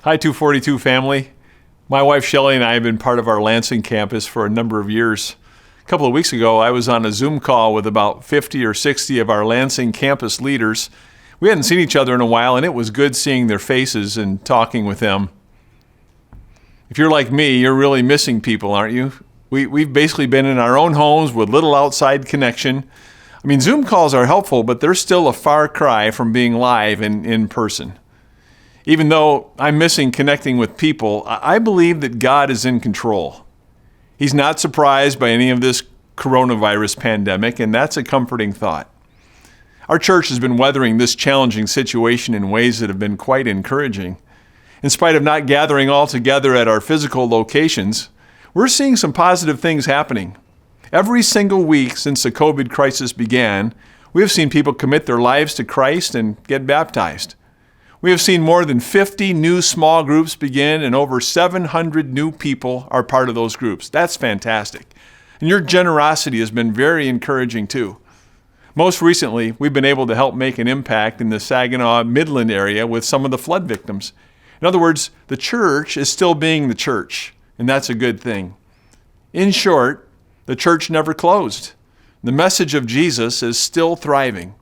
Hi, 242 family. My wife Shelley and I have been part of our Lansing campus for a number of years. A couple of weeks ago, I was on a Zoom call with about 50 or 60 of our Lansing campus leaders. We hadn't seen each other in a while, and it was good seeing their faces and talking with them. If you're like me, you're really missing people, aren't you? We've basically been in our own homes with little outside connection. I mean, Zoom calls are helpful, but they're still a far cry from being live and in person. Even though I'm missing connecting with people, I believe that God is in control. He's not surprised by any of this coronavirus pandemic, and that's a comforting thought. Our church has been weathering this challenging situation in ways that have been quite encouraging. In spite of not gathering all together at our physical locations, we're seeing some positive things happening. Every single week since the COVID crisis began, we have seen people commit their lives to Christ and get baptized. We have seen more than 50 new small groups begin, and over 700 new people are part of those groups. That's fantastic. And your generosity has been very encouraging too. Most recently, we've been able to help make an impact in the Saginaw Midland area with some of the flood victims. In other words, the church is still being the church, and that's a good thing. In short, the church never closed. The message of Jesus is still thriving.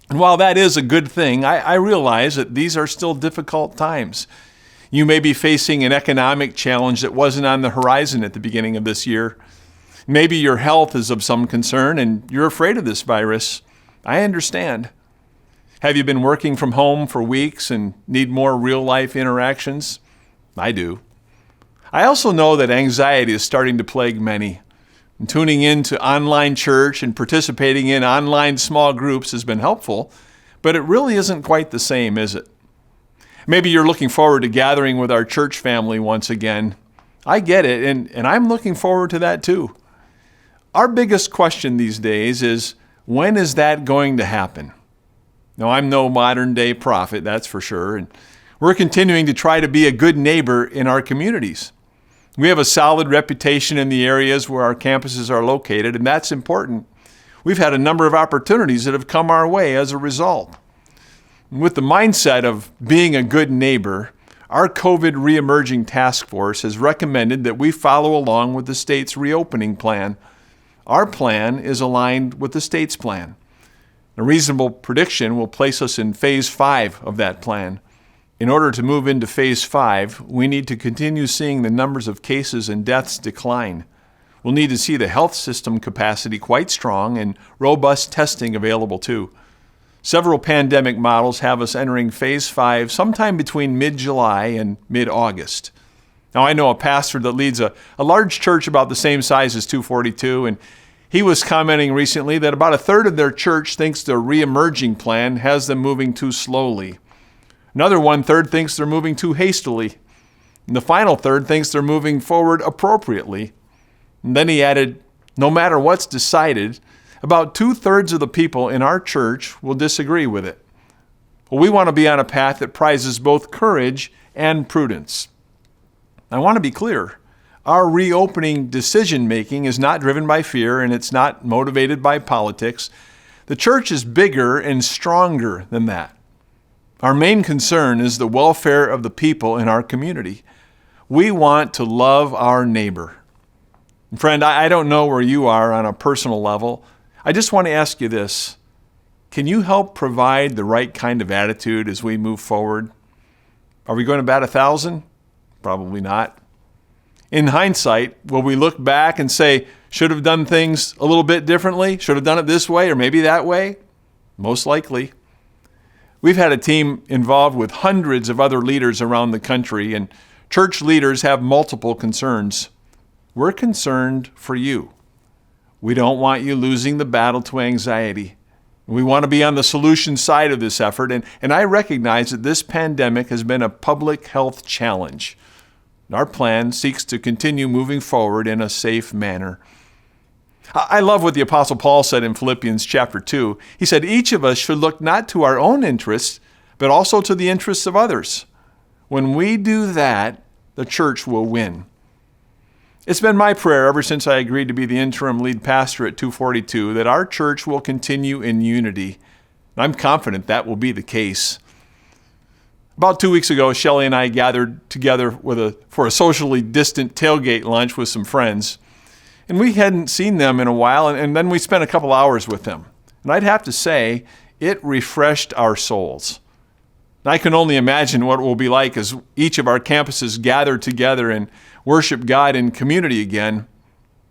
And while that is a good thing, I realize that these are still difficult times. You may be facing an economic challenge that wasn't on the horizon at the beginning of this year. Maybe your health is of some concern and you're afraid of this virus. I understand. Have you been working from home for weeks and need more real-life interactions? I do. I also know that anxiety is starting to plague many. And tuning in to online church and participating in online small groups has been helpful, but it really isn't quite the same, is it? Maybe you're looking forward to gathering with our church family once again. I get it, and I'm looking forward to that too. Our biggest question these days is, when is that going to happen? Now, I'm no modern day prophet, that's for sure, and we're continuing to try to be a good neighbor in our communities. We have a solid reputation in the areas where our campuses are located, and that's important. We've had a number of opportunities that have come our way as a result. With the mindset of being a good neighbor, our COVID reemerging task force has recommended that we follow along with the state's reopening plan. Our plan is aligned with the state's plan. A reasonable prediction will place us in phase 5 of that plan. In order to move into phase 5, we need to continue seeing the numbers of cases and deaths decline. We'll need to see the health system capacity quite strong and robust testing available too. Several pandemic models have us entering phase 5 sometime between mid-July and mid-August. Now, I know a pastor that leads a large church about the same size as 242, and he was commenting recently that about a third of their church thinks their reemerging plan has them moving too slowly. Another 1/3 thinks they're moving too hastily. And the final third thinks they're moving forward appropriately. And then he added, no matter what's decided, about 2/3 of the people in our church will disagree with it. Well, we want to be on a path that prizes both courage and prudence. I want to be clear. Our reopening decision-making is not driven by fear, and it's not motivated by politics. The church is bigger and stronger than that. Our main concern is the welfare of the people in our community. We want to love our neighbor. And friend, I don't know where you are on a personal level. I just want to ask you this. Can you help provide the right kind of attitude as we move forward? Are we going to bat 1,000? Probably not. In hindsight, will we look back and say, should have done things a little bit differently? Should have done it this way or maybe that way? Most likely. We've had a team involved with hundreds of other leaders around the country, and church leaders have multiple concerns. We're concerned for you. We don't want you losing the battle to anxiety. We want to be on the solution side of this effort, and I recognize that this pandemic has been a public health challenge. Our plan seeks to continue moving forward in a safe manner. I love what the Apostle Paul said in Philippians chapter 2. He said, each of us should look not to our own interests, but also to the interests of others. When we do that, the church will win. It's been my prayer ever since I agreed to be the interim lead pastor at 242 that our church will continue in unity. I'm confident that will be the case. About 2 weeks ago, Shelley and I gathered together for a socially distant tailgate lunch with some friends. And we hadn't seen them in a while, and then we spent a couple hours with them. And I'd have to say, it refreshed our souls. And I can only imagine what it will be like as each of our campuses gather together and worship God in community again.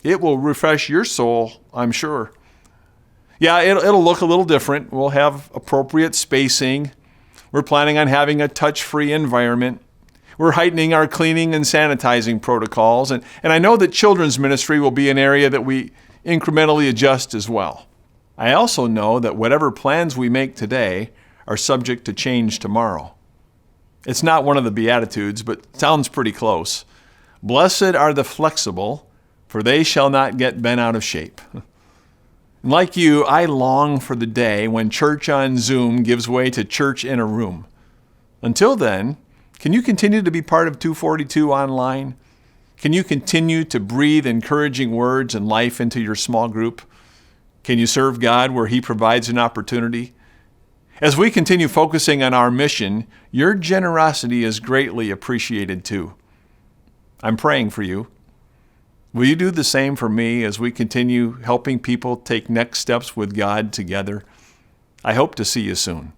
It will refresh your soul, I'm sure. Yeah, it'll look a little different. We'll have appropriate spacing. We're planning on having a touch-free environment. We're heightening our cleaning and sanitizing protocols. And I know that children's ministry will be an area that we incrementally adjust as well. I also know that whatever plans we make today are subject to change tomorrow. It's not one of the Beatitudes, but sounds pretty close. Blessed are the flexible, for they shall not get bent out of shape. Like you, I long for the day when church on Zoom gives way to church in a room. Until then, can you continue to be part of 242 online? Can you continue to breathe encouraging words and life into your small group? Can you serve God where He provides an opportunity? As we continue focusing on our mission, your generosity is greatly appreciated too. I'm praying for you. Will you do the same for me as we continue helping people take next steps with God together? I hope to see you soon.